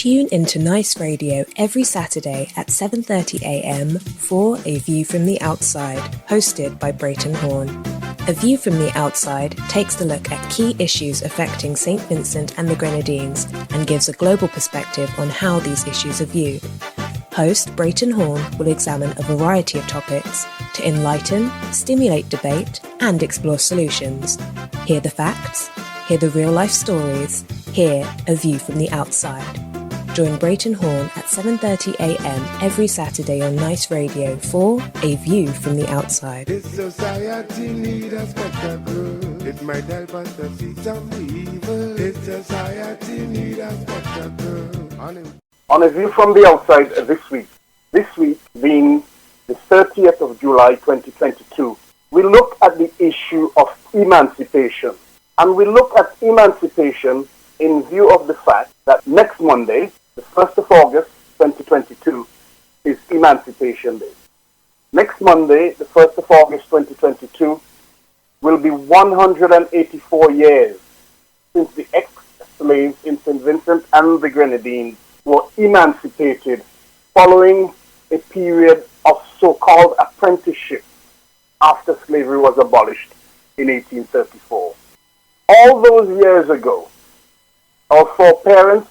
Tune into Nice Radio every Saturday at 7:30 a.m. for A View from the Outside, hosted by Brereton Horne. A View from the Outside takes a look at key issues affecting St. Vincent and the Grenadines and gives a global perspective on how these issues are viewed. Host Brereton Horne will examine a variety of topics to enlighten, stimulate debate, and explore solutions. Hear the facts, hear the real-life stories, hear A View from the Outside. Join Brereton Horne at 7:30 a.m. every Saturday on Nice Radio for A View from the Outside. This society needs a spectacle. It might help us to see some evil. This society needs a spectacle. On A View from the Outside this week being the 30th of July 2022, we look at the issue of emancipation. And we look at emancipation in view of the fact that next Monday, the 1st of August 2022, is Emancipation Day. Next Monday, the 1st of August 2022, will be 184 years since the ex-slaves in St. Vincent and the Grenadines were emancipated following a period of so-called apprenticeship after slavery was abolished in 1834. All those years ago, our foreparents,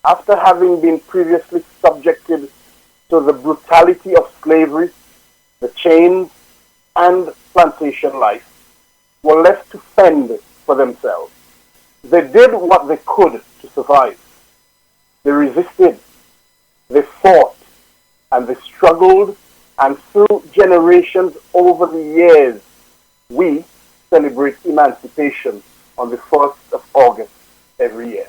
after having been previously subjected to the brutality of slavery, the chains, and plantation life, were left to fend for themselves. They did what they could to survive. They resisted, they fought, and they struggled, and through generations over the years, we celebrate emancipation on the 1st of August every year.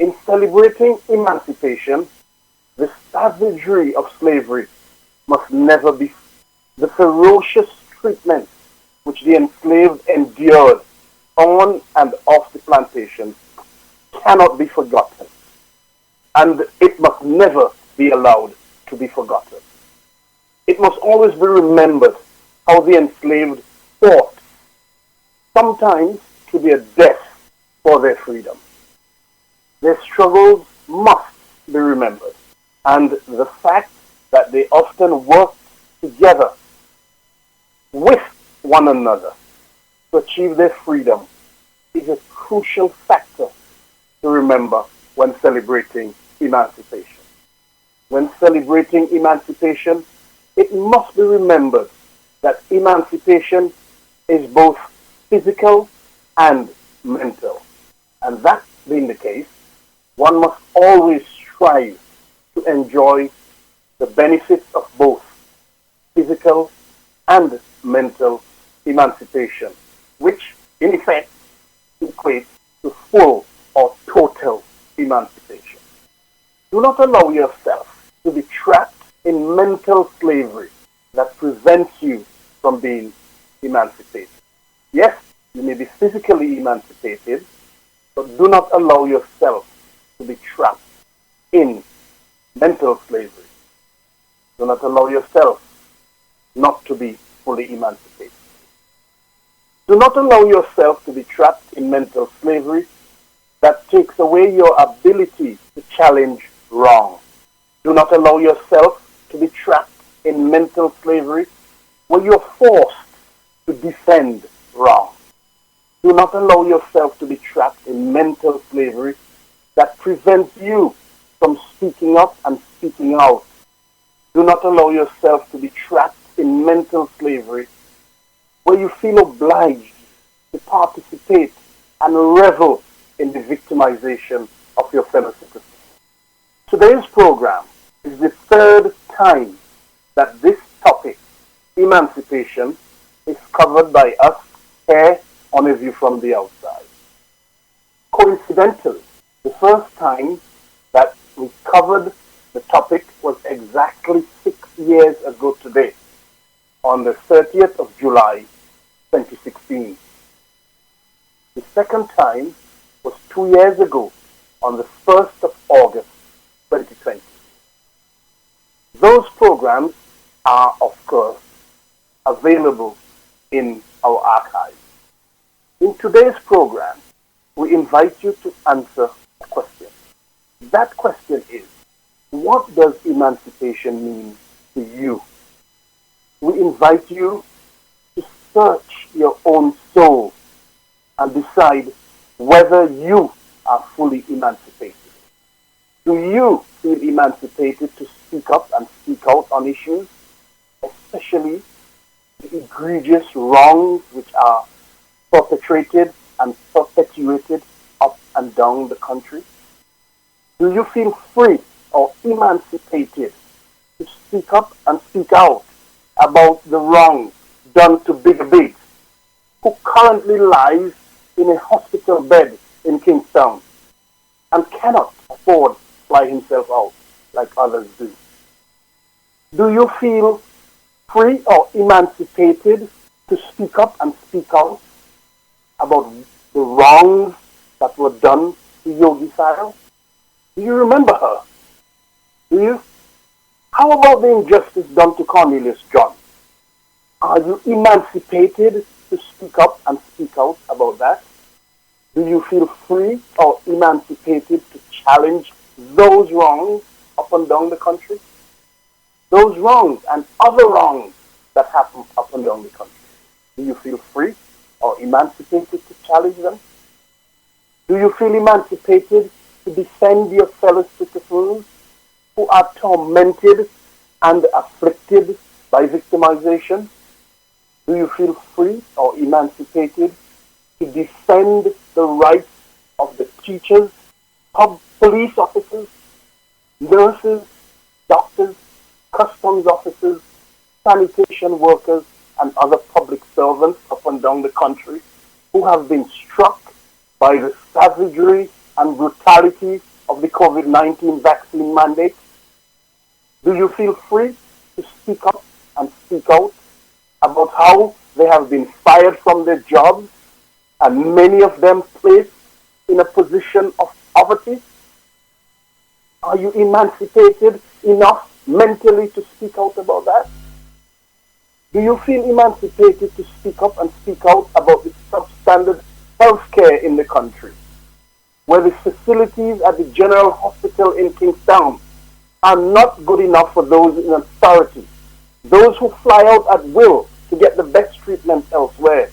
In celebrating emancipation, the savagery of slavery must never be. The ferocious treatment which the enslaved endured on and off the plantations cannot be forgotten, and it must never be allowed to be forgotten. It must always be remembered how the enslaved fought, sometimes to their death, for their freedom. Their struggles must be remembered, and the fact that they often worked together with one another to achieve their freedom is a crucial factor to remember when celebrating emancipation. When celebrating emancipation, it must be remembered that emancipation is both physical and mental. And that being the case, one must always strive to enjoy the benefits of both physical and mental emancipation, which in effect equates to full or total emancipation. Do not allow yourself to be trapped in mental slavery that prevents you from being emancipated. Yes, you may be physically emancipated, but do not allow yourself to be trapped in mental slavery. Do not allow yourself not to be fully emancipated. Do not allow yourself to be trapped in mental slavery that takes away your ability to challenge wrong. Do not allow yourself to be trapped in mental slavery where you're forced to defend wrong. Do not allow yourself to be trapped in mental slavery that prevents you from speaking up and speaking out. Do not allow yourself to be trapped in mental slavery where you feel obliged to participate and revel in the victimization of your fellow citizens. Today's program is the third time that this topic, emancipation, is covered by us here on A View from the Outside. Coincidentally, the first time that we covered the topic was exactly 6 years ago today, on the 30th of July, 2016. The second time was 2 years ago, on the 1st of August, 2020. Those programs are, of course, available in our archives. In today's program, we invite you to answer a question. That question is, what does emancipation mean to you? We invite you to search your own soul and decide whether you are fully emancipated. Do you feel emancipated to speak up and speak out on issues, especially the egregious wrongs which are perpetrated and perpetuated up and down the country? Do you feel free or emancipated to speak up and speak out about the wrongs done to Bigger Biggs, who currently lies in a hospital bed in Kingstown and cannot afford to fly himself out like others do? Do you feel free or emancipated to speak up and speak out about the wrongs that were done to Yogi Sile? Do you remember her? Do you? How about the injustice done to Cornelius John? Are you emancipated to speak up and speak out about that? Do you feel free or emancipated to challenge those wrongs up and down the country? Those wrongs and other wrongs that happen up and down the country. Do you feel free or emancipated to challenge them? Do you feel emancipated to defend your fellow citizens who are tormented and afflicted by victimization? Do you feel free or emancipated to defend the rights of the teachers, police officers, nurses, doctors, customs officers, sanitation workers, and other public servants up and down the country who have been struck by the savagery and brutality of the COVID-19 vaccine mandate? Do you feel free to speak up and speak out about how they have been fired from their jobs and many of them placed in a position of poverty? Are you emancipated enough mentally to speak out about that? Do you feel emancipated to speak up and speak out about the substandard health care in the country, where the facilities at the General Hospital in Kingstown are not good enough for those in authority, those who fly out at will to get the best treatment elsewhere,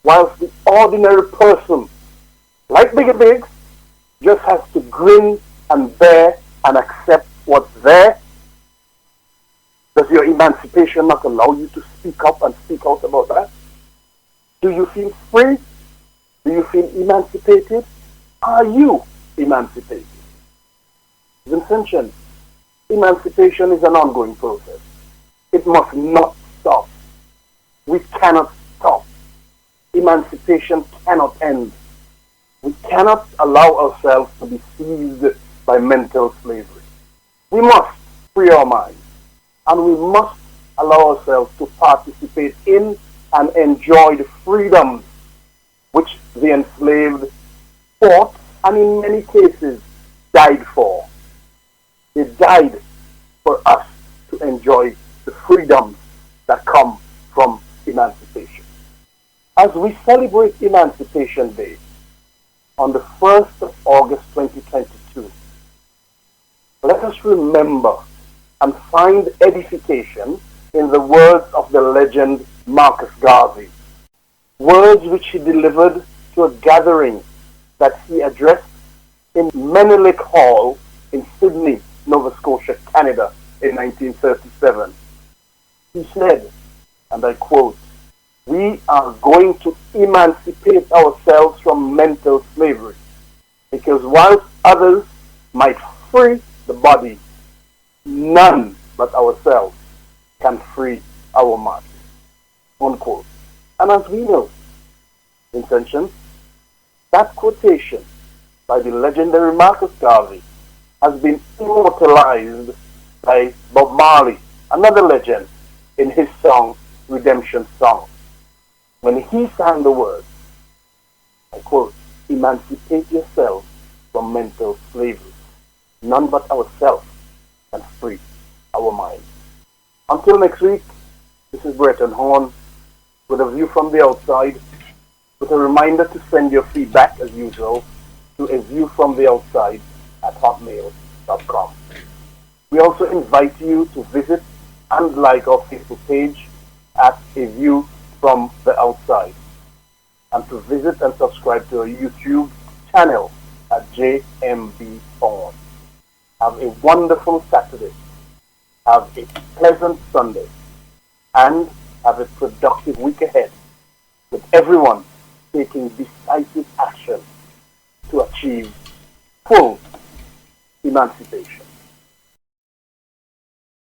whilst the ordinary person, like Bigger Biggs, just has to grin and bear and accept what's there? Does your emancipation not allow you to speak up and speak out about that? Do you feel free? Do you feel emancipated? Are you emancipated? Vincentian, emancipation is an ongoing process. It must not stop. We cannot stop. Emancipation cannot end. We cannot allow ourselves to be seized by mental slavery. We must free our minds, and we must allow ourselves to participate in and enjoy the freedoms which the enslaved fought and in many cases died for. They died for us to enjoy the freedoms that come from emancipation. As we celebrate Emancipation Day on the 1st of August 2022, let us remember and find edification in the words of the legend Marcus Garvey, words which he delivered to a gathering that he addressed in Menelik Hall in Sydney, Nova Scotia, Canada in 1937. He said, and I quote, "We are going to emancipate ourselves from mental slavery, because whilst others might free the body, none but ourselves can free our mind." Unquote. And as we know, intentions, that quotation by the legendary Marcus Garvey has been immortalized by Bob Marley, another legend, in his song, Redemption Song, when he sang the words, I quote, "Emancipate yourselves from mental slavery. None but ourselves can free our minds." Until next week, this is Brereton Horne with a view from the outside, with a reminder to send your feedback as usual to a view from the outside at hotmail.com. We also invite you to visit and like our Facebook page at A View from the Outside, and to visit and subscribe to our YouTube channel at JMB Horne. Have a wonderful Saturday. Have a pleasant Sunday. And have a productive week ahead, with everyone taking decisive action to achieve full emancipation.